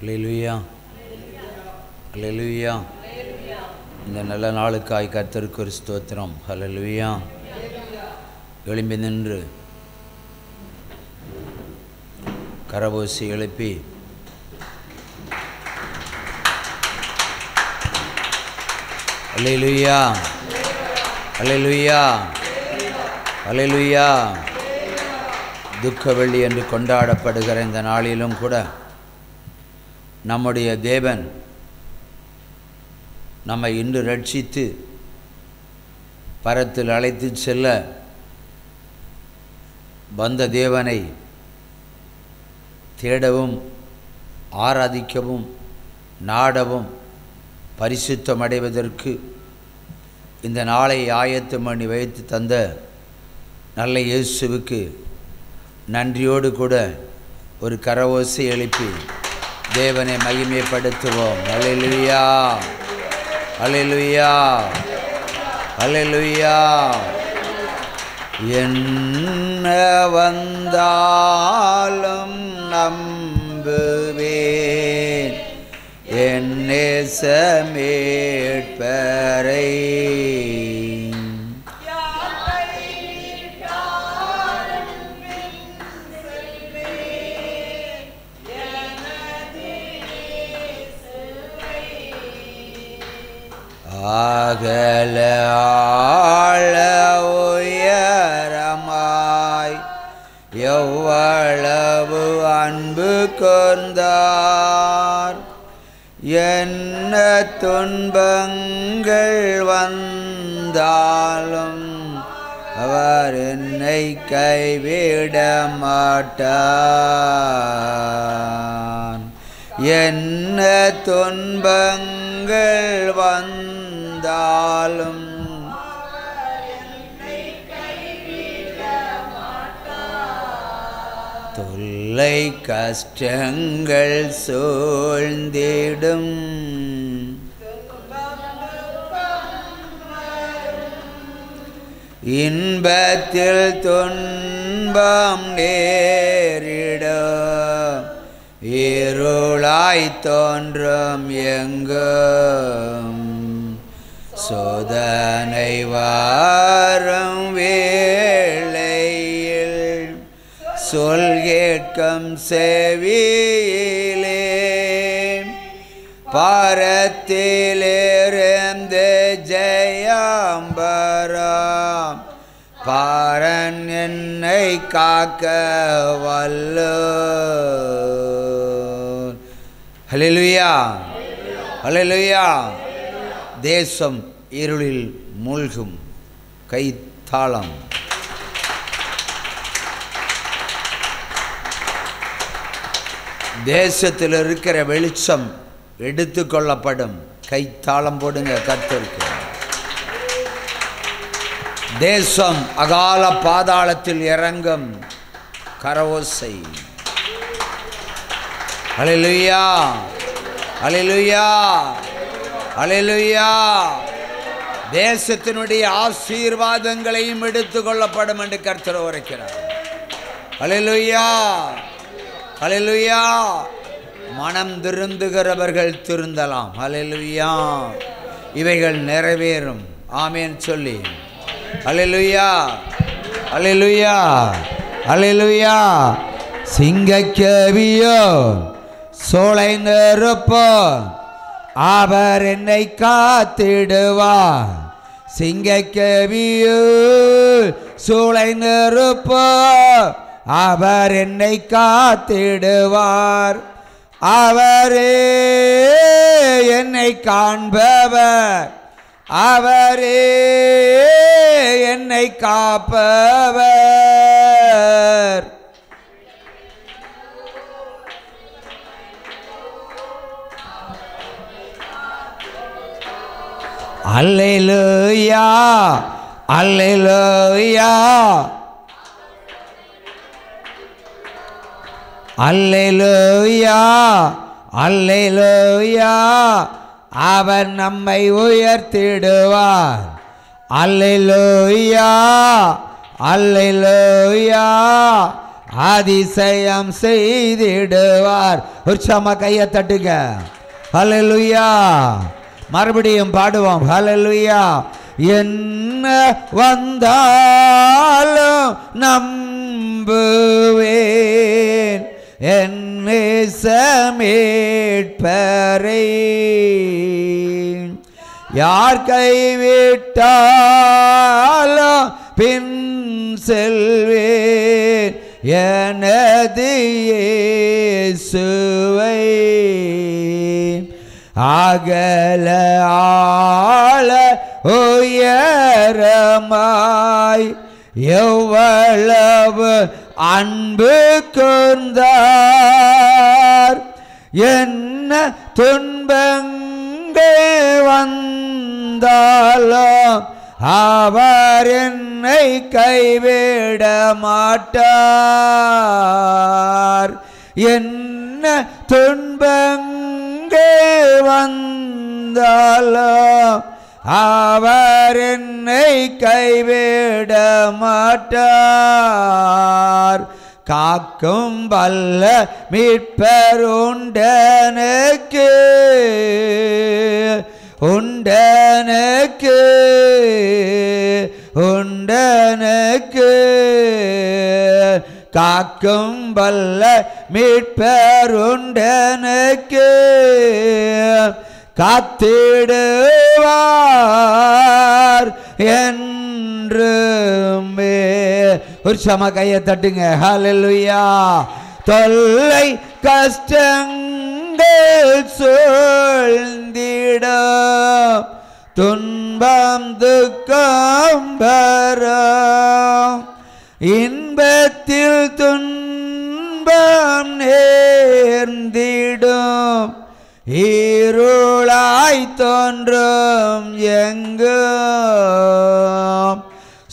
அல்லேலூயா, அல்லேலூயா. இந்த நல்ல நாளுக்காய் கர்த்தருக்கு ஒரு ஸ்தோத்திரம். அல்லேலூயா. எழும்பி நின்று கரவோசி எழுப்பி அல்லேலூயா, அல்லேலூயா, அல்லேலூயா. துக்க வெள்ளி என்று கொண்டாடப்படுகிற இந்த நாளிலும் கூட நம்முடைய தேவன் நம்மை இன்று ரட்சித்து பரத்தில் அழைத்து செல்ல வந்த தேவனை தேடவும் ஆராதிக்கவும் நாடவும் பரிசுத்தமடைவதற்கு இந்த நாளை ஆயத்தம் பண்ணி வைத்து தந்த நல்ல இயேசுவுக்கு நன்றியோடு கூட ஒரு கரவோசை எழுப்பி தேவனை மகிமைப்படுத்துவோம். அல்லேலூயா, அல்லேலூயா, அல்லேலூயா. என்ன வந்தாலும் நம்புவேன் என் நேச மீட்பரை. அகல ஆழ உயரமாய் எவ்வளவு அன்பு கொண்டார். என்ன துன்பங்கள் வந்தாலும் அவர் என்னை கைவிட மாட்டார். என்ன துன்பங்கள் வந்தாலும் தொல்லை கஷ்டங்கள் சூழ்ந்திடும் இன்பத்தில் துன்பம் நேரிடும் இருளாய் தோன்றும் எங்கும் சோதனை வாரும் வேளையில் சொல் கேட்கும் செவியிலே பாரத்திலிருந்து ஜெயம்பரம் பாரன் என்னை காக்க வல்லோர். அல்லேலூயா, அல்லேலூயா. தேசம் இருளில் மூழ்கும் கைத்தாளம். தேசத்தில் இருக்கிற வெளிச்சம் எடுத்து கொள்ளப்படும். கைத்தாளம் போடுங்க கர்த்தருக்கு. தேசம் அகால பாதாளத்தில் இறங்கும் கரவோசை. அல்லேலூயா, அல்லேலூயா, அல்லேலூயா. தேசத்தினுடைய ஆசீர்வாதங்களையும் எடுத்து கொள்ளப்படும் என்று கர்த்தர் உரைக்கிறார். அல்லேலூயா, அல்லேலூயா. மனம் திருந்துகிறவர்கள் திருந்தலாம். அல்லேலூயா. இவைகள் நிறைவேறும். ஆமென் சொல்லி அல்லேலூயா, அல்லேலூயா, அல்லேலூயா. சிங்கக்கேவியோ சோலை நெருப்போ அவர் என்னை காத்திடுவார். சிங்கக்கேவியோ சோலை நெருப்போ அவர் என்னை காத்திடுவார். அவரே என்னை காண்பவர், அவரே என்னை காப்பவர். அல்லேலூயா, அல்லேலூயா, அல்லேலூயா, அல்லேலூயா. அவர் நம்மை உயர்த்திடுவார். அல்லேலூயா, அல்லேலூயா, அதிசயம் செய்திடுவார். உற்சாகமா கையை தட்டுங்க. ஹல்லேலூயா. மறுபடியும் பாடுவோம். ஹல்லேலூயா. என்ன வந்தாலும் நம்புவேன் என் மீட்பரை. யார் கைவிட்டாலும் பின் செல்வேன் எனது இயேசுவை. அகல ஆழ உயரமாய் எவ்வளவு அன்பு கூர்ந்தார். என்ன துன்பங்கள் வந்தாலும் அவர் என்னை கைவிட மாட்டார். என்ன துன்பங்கள் வந்தாலும் அவர் என்னை கைவிட மாட்டார். காக்கும் வல்ல மீட்பர் உண்டனுக்கு உண்டனுக்கு உண்டனுக்கு. காக்கும் வல்ல மீட்பர் உண்டனுக்கு காத்திடுவார் என்றுமே. ஒரு சம கையை தட்டுங்க. ஹல்லேலூயா. தொல்லை கஷ்டங்கள் சூழ்ந்திடும், துன்பம் துக்கம் வரும், இன்பத்தில் துன்பம் நேர்ந்திடும், இருளாய் தோன்றும் எங்கும்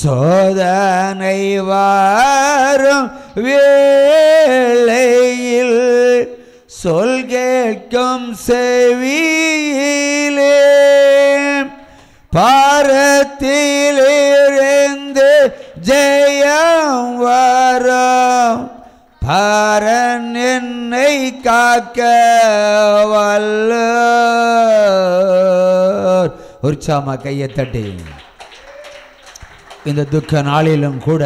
சோதனை வரும் வேளையில் சொல் கேட்கும் செவியிலே பாரத்திலிருந்து ஜெயம் வரும். பரன் என்னை காக்க வல்லோர். உற்சாகமா கையை தட்டி இந்த துக்க நாளிலும் கூட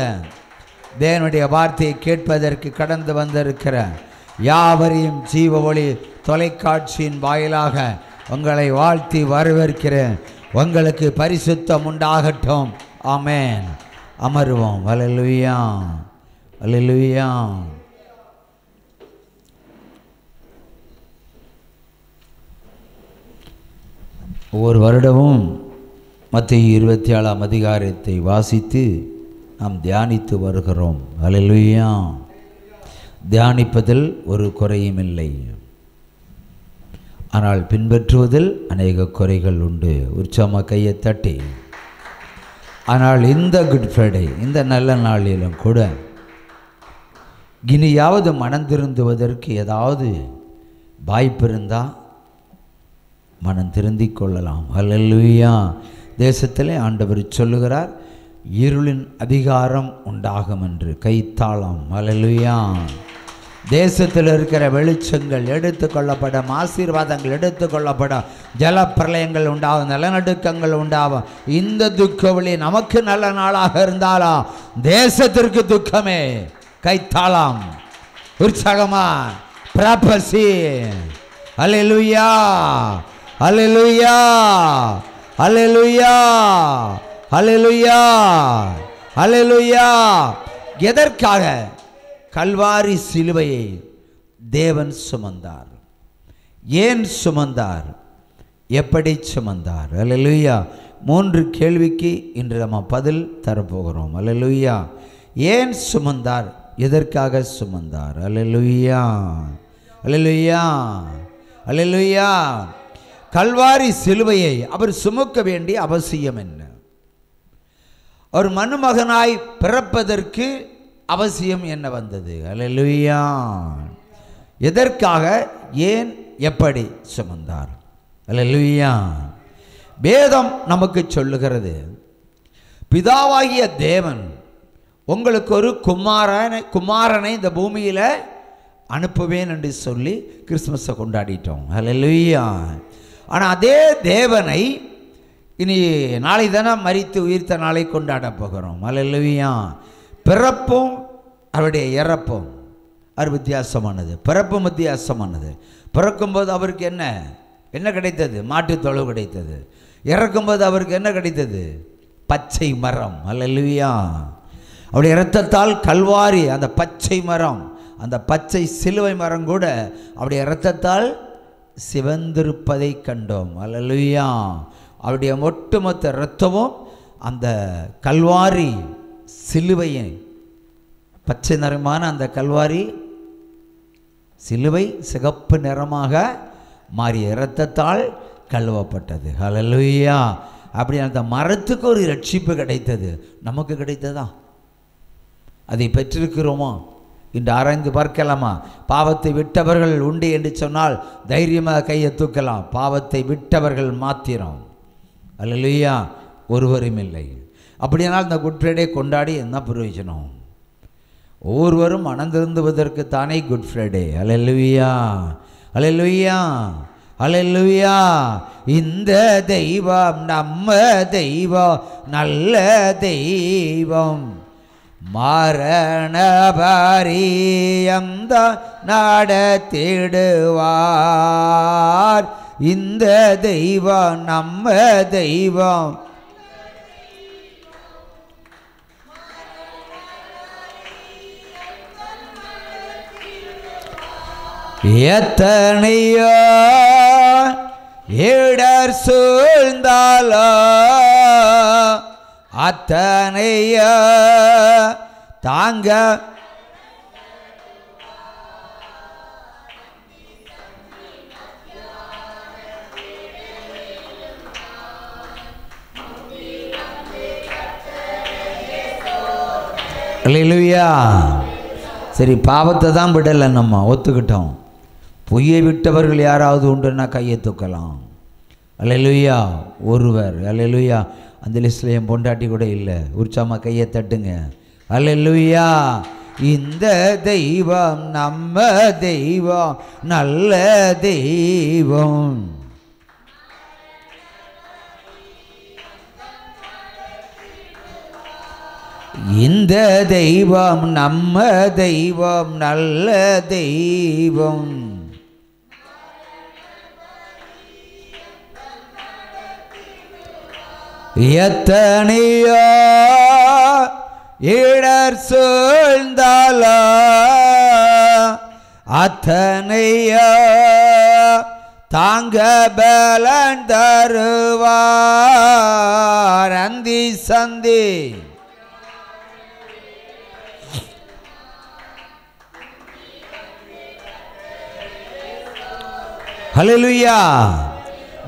தேவனுடைய வார்த்தையை கேட்பதற்கு கடந்து வந்திருக்கிற யாவரையும் ஜீவ ஒளி தொலைக்காட்சியின் வாயிலாக உங்களை வாழ்த்தி வரவேற்கிறேன். உங்களுக்கு பரிசுத்தம் உண்டாகட்டும். ஆமென். அமருவோம். ஹல்லேலூயா. ஹல்லேலூயா. ஒவ்வொரு வருடமும் மத்தேயு 27ஆம் அதிகாரத்தை வாசித்து நாம் தியானித்து வருகிறோம். ஹல்லேலூயா. தியானிப்பதில் ஒரு குறையும் இல்லை, ஆனால் பின்பற்றுவதில் அநேக குறைகள் உண்டு. உற்சாகமாக கையை தட்டி. ஆனால் இந்த குட் ஃப்ரைடே, இந்த நல்ல நாளிலும் கூட இனியாவது மனம் திருந்துவதற்கு ஏதாவது வாய்ப்பு இருந்தால் மனம் திருந்திக் கொள்ளலாம். ஹல்லேலூயா. தேசத்திலே ஆண்டவர் சொல்லுகிறார், இருளின் அதிகாரம் உண்டாகும் என்று. கைத்தாளம். ஹல்லேலூயா. தேசத்தில் இருக்கிற வெளிச்சங்கள் எடுத்துக்கொள்ளப்படும், ஆசீர்வாதங்கள் எடுத்துக்கொள்ளப்படும், ஜலப்பிரளயங்கள் உண்டாகும், நிலநடுக்கங்கள் உண்டாகும். இந்த துக்க வழி நமக்கு நல்ல நாளாக இருந்தாலா தேசத்திற்கு துக்கமே. கைத்தாளம். உற்சாகமா ப்ராபசி. ஹல்லேலூயா. ஹல்லேலூயா. ஹல்லேலூயா. ஹல்லேலூயா. ஹல்லேலூயா. எதற்காக கல்வாரி சிலுவையை தேவன் சுமந்தார்? ஏன் சுமந்தார்? எப்படி சுமந்தார்? ஹல்லேலூயா. 3 கேள்விக்கு இன்று நம்ம பதில் தரப்போகிறோம். ஹல்லேலூயா. ஏன் சுமந்தார்? எதற்காக சுமந்தார்? ஹல்லேலூயா. ஹல்லேலூயா. ஹல்லேலூயா. கல்வாரி சிலுவையை அவர் சுமக்க வேண்டிய அவசியம் என்ன? ஒரு மனுமகனாய் பிறப்பதற்கு அவசியம் என்ன வந்தது? ஹல்லேலூயா. எதற்காக, ஏன், எப்படி சுமந்தார்? ஹல்லேலூயா. வேதம் நமக்கு சொல்லுகிறது, பிதாவாகிய தேவன் உங்களுக்கு ஒரு குமாரனை இந்த பூமியில் அனுப்புவேன் என்று சொல்லி கிறிஸ்துமஸை கொண்டாடிட்டோம். ஹல்லேலூயா. ஆனால் அதே தேவனை இனி நாளை தானே மரித்து உயிர்த்த நாளை கொண்டாட போகிறோம். ஹல்லேலூயா. பிறப்பும் அவருடைய இறப்பும் அது வித்தியாசமானது. பிறப்பும் வித்தியாசமானது. பிறக்கும்போது அவருக்கு என்ன கிடைத்தது? மாட்டுத் தொழு கிடைத்தது. இறக்கும்போது அவருக்கு என்ன கிடைத்தது? பச்சை மரம். ஹல்லேலூயா. அவருடைய இரத்தத்தால் கல்வாரி, அந்த பச்சை மரம், அந்த பச்சை சிலுவை மரம் கூட அவருடைய இரத்தத்தால் சிவந்திருப்பதை கண்டோம். ஹல்லேலூயா. அவருடைய ஒட்டுமொத்த இரத்தமும் அந்த கல்வாரி சிலுவையை, பச்சை நிறமான அந்த கல்வாரி சிலுவை சிகப்பு நிறமாக மாறிய இரத்தத்தால் கழுவப்பட்டது. ஹல்லேலூயா. அப்படி அந்த மரத்துக்கு ஒரு ரட்சிப்பு கிடைத்தது. நமக்கு கிடைத்ததா? அதை பெற்றிருக்கிறோமா? இன்று ஆராய்ந்து பார்க்கலாமா? பாவத்தை விட்டவர்கள் உண்டு என்று சொன்னால் தைரியமாக கையை தூக்கலாம். பாவத்தை விட்டவர்கள் மாத்திரம். ஹல்லேலூயா. ஒருவரும் இல்லை. அப்படியானால் இந்த குட் ஃப்ரைடே கொண்டாடி என்ன பிரயோஜனம்? ஒவ்வொருவரும் மனந்திருந்துவதற்கு தானே குட் ஃப்ரைடே. ஹல்லேலூயா. ஹல்லேலூயா. ஹல்லேலூயா. இந்த தெய்வம் நம்ம தெய்வம், நல்ல தெய்வம், மரண பரியந்த நடத்திடுவார். இந்த தெய்வம் நம்ம தெய்வம், எத்தனையோ இடர் சூழ்ந்தாலோ அத்தனையோ தாங்க அல்லேலூயா. சரி, பாவத்தை தான் விடலை, நம்ம ஒத்துக்கிட்டோம். பொய்யை விட்டவர்கள் யாராவது உண்டுன்னா கையை தூக்கலாம். அல்லேலூயா. ஒருவர். அல்லேலூயா. அந்த லிஸ்ட்டில் என் பொண்டாட்டி கூட இல்லை. உற்சாகமாக கையை தட்டுங்க. அல்லேலூயா. இந்த தெய்வம் நம்ம தெய்வம், நல்ல தெய்வம். இந்த தெய்வம் நம்ம தெய்வம், நல்ல தெய்வம். எத்தனையோ இடர் சூழ்ந்தாலோ அத்தனையோ தாங்க பலன் தருவார். அந்தி சந்தி ஹல்லேலூயா.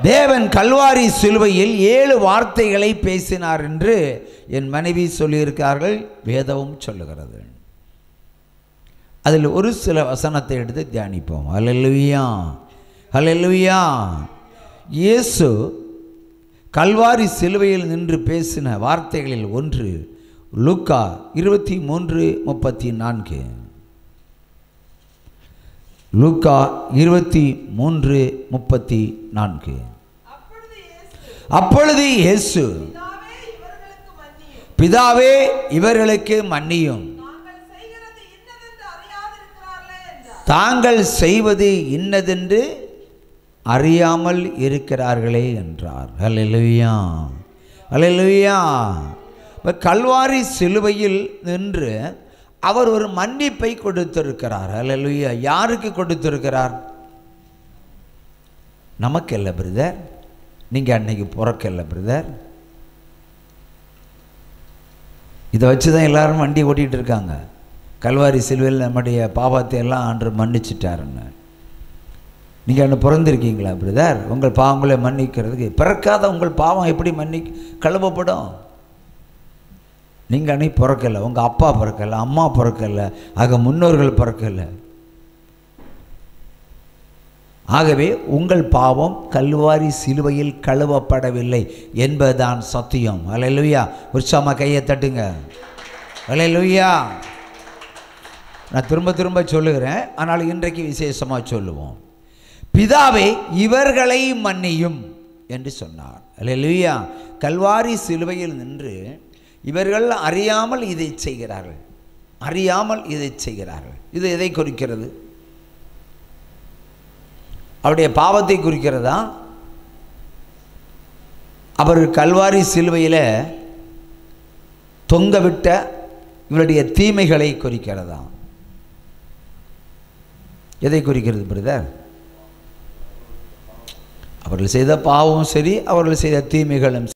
தேவன் கல்வாரி சிலுவையில் 7 வார்த்தைகளை பேசினார் என்று என் மனைவி சொல்லியிருக்கார்கள். வேதமும் சொல்லுகிறது. அதில் ஒரு சில வசனத்தை எடுத்து தியானிப்போம். ஹல்லேலூயா. ஹல்லேலூயா. இயேசு கல்வாரி சிலுவையில் நின்று பேசின வார்த்தைகளில் ஒன்று லூக்கா 23:34. லூக்கா 23:34. அப்பொழுது இயேசு, பிதாவே இவர்களுக்கு மன்னியும், தாங்கள் செய்வது இன்னதென்று அறியாமல் இருக்கிறார்களே என்றார். ஹல்லேலூயா. ஹல்லேலூயா. கல்வாரி சிலுவையில் நின்று அவர் ஒரு மன்னிப்பை கொடுத்திருக்கிறார். ஹல்லேலூயா. யாருக்கு கொடுத்திருக்கிறார்? நமக்கு இல்லை பிரதர், நீங்கள் அன்னைக்கு பிறக்கல பிரதர். இதை வச்சு தான் எல்லாரும் வண்டி ஓட்டிகிட்டு இருக்காங்க. கல்வாரி சிலுவையில் நம்முடைய பாவத்தை எல்லாம் அன்று மன்னிச்சிட்டாருன்னு. நீங்கள் அன்று பிறந்திருக்கீங்களா பிரதர்? உங்கள் பாவங்களை மன்னிக்கிறதுக்கு பிறக்காத உங்கள் பாவம் எப்படி கழுவப்படும்? நீங்கள் அன்னைக்கு பிறக்கலை, உங்கள் அப்பா பிறக்கலை, அம்மா பிறக்கலை, ஆக முன்னோர்கள் பிறக்கலை. ஆகவே உங்கள் பாவம் கல்வாரி சிலுவையில் கழுவப்படவில்லை என்பதுதான் சத்தியம். ஹல்லேலூயா. உற்சாகமாக கையை தட்டுங்க. அல்லேலூயா. நான் திரும்ப திரும்ப சொல்லுகிறேன், ஆனால் இன்றைக்கு விசேஷமாக சொல்லுவோம். பிதாவே இவர்களை மன்னியும் என்று சொன்னார். அல்லேலூயா. கல்வாரி சிலுவையில் நின்று இவர்கள் அறியாமல் இதை செய்கிறார்கள், அறியாமல் இதை செய்கிறார்கள். இது எதை குறிக்கிறது? அவருடைய பாவத்தை குறிக்கிறதா? அவர் கல்வாரி சிலுவையில் தொங்கவிட்ட இவருடைய தீமைகளை குறிக்கிறதா? எதை குறிக்கிறது பிரதர்? அவர்கள் செய்த பாவமும் சரி, அவர்கள் செய்த தீமைகளும்